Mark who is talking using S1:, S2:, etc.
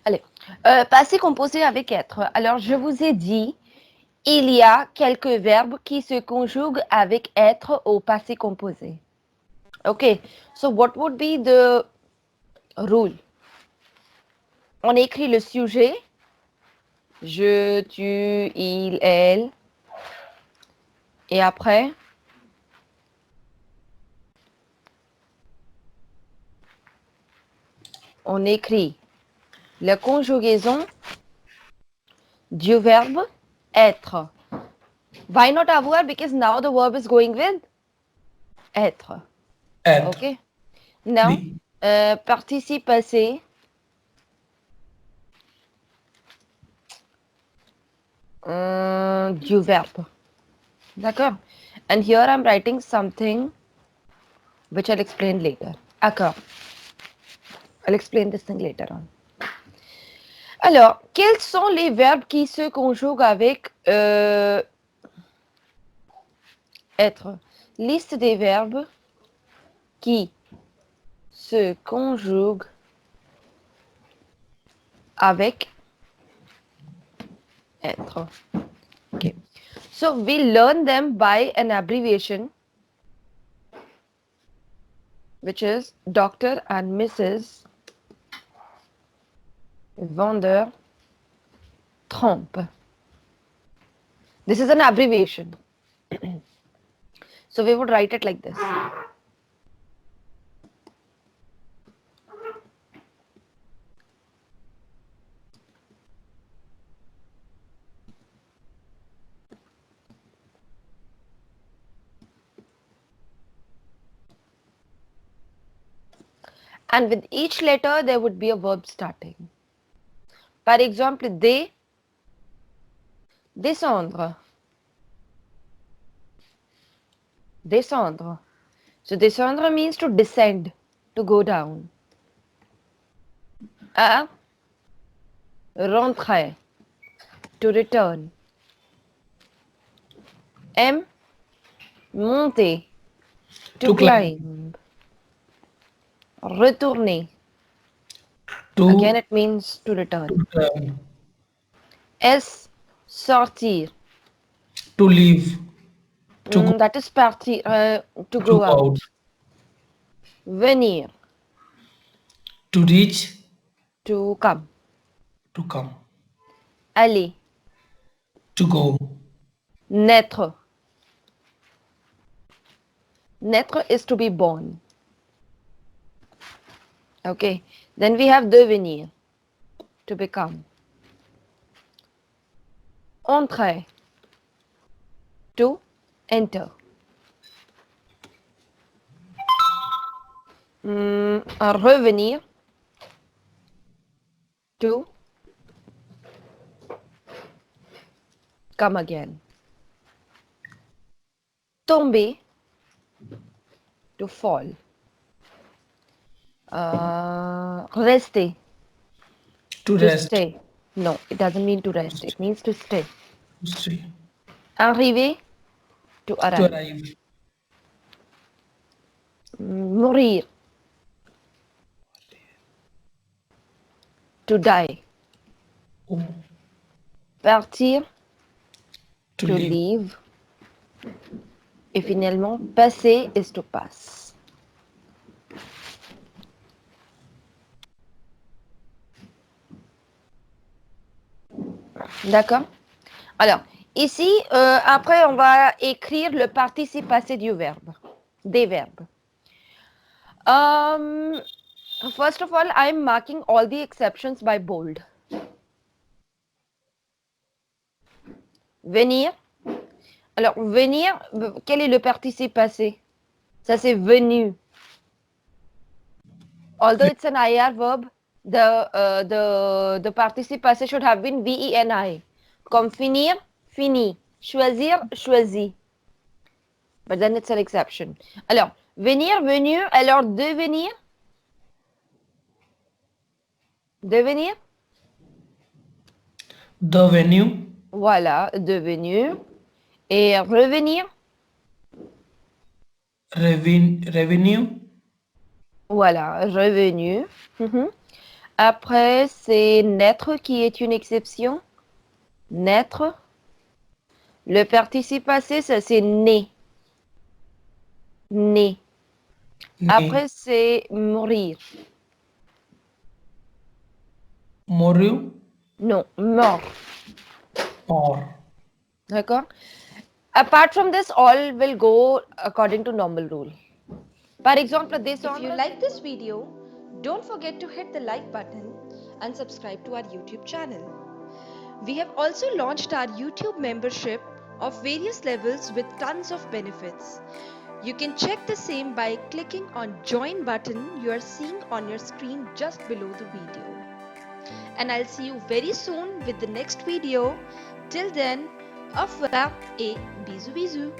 S1: Allez, passé composé avec être. Alors, je vous ai dit, il y a quelques verbes qui se conjuguent avec être au passé composé. Okay, so what would be the rule? On écrit le sujet, je, tu, il, elle, et après, on écrit la conjugaison du verbe être. Why not avoir? Because now the verb is going with être.
S2: Être.
S1: Okay. Now,
S2: Oui.
S1: participe passé. Du verbe. D'accord? And here I'm writing something which I'll explain later. D'accord. I'll explain this thing later on. Alors, quels sont les verbes qui se conjuguent avec être? Liste des verbes qui se conjuguent avec être. Okay. So we learn them by an abbreviation, which is Dr. and Mrs. Vendeur trompe. This is an abbreviation. So we would write it like this. And with each letter, there would be a verb starting. Par exemple, descendre. Descendre. So descendre means to descend, to go down. Rentrer, to return. Monter, to climb. Retourner. Again, it means to return. Sortir.
S2: To leave.
S1: That is partir, to go out. Venir.
S2: To reach.
S1: To come.
S2: To come.
S1: Aller.
S2: To go.
S1: Naître. Naître is to be born. Okay. Then we have devenir, to become. Entrer, to enter. Revenir, to come again. Tomber, to fall. Rester,
S2: To rest.
S1: Stay. No, it doesn't mean to rest. It means to stay.
S2: To stay.
S1: Arriver, to arrive.
S2: To arrive.
S1: Mourir, to die. Partir, to leave. Et finalement, passer is to pass. D'accord? Alors, ici, après, on va écrire le participe passé du verbe, des verbes. First of all, I am marking all the exceptions by bold. Venir. Alors, venir, quel est le participe passé? Ça, c'est venu. Although it's an IR verb, the participe passé should have been VENI. Comme finir, fini. Choisir, choisi. But then it's an exception. Alors, venir, venu. Alors, devenir. Devenir.
S2: Devenu.
S1: Voilà, devenu. Et revenir.
S2: Revenue.
S1: Voilà, revenu. Après, c'est naître qui est une exception. Naître. Le participe passé, ça c'est né. Né.
S2: Né.
S1: Après, c'est mourir.
S2: Mourir.
S1: Non, mort.
S2: Or.
S1: D'accord? Apart from this, all will go according to normal rule. Par exemple, this
S3: If you like this video, don't forget to hit the like button and subscribe to our YouTube channel. We have also launched our YouTube membership of various levels with tons of benefits. You can check the same by clicking on join button you are seeing on your screen just below the video. And I'll see you very soon with the next video. Till then, au revoir et bisous bisous.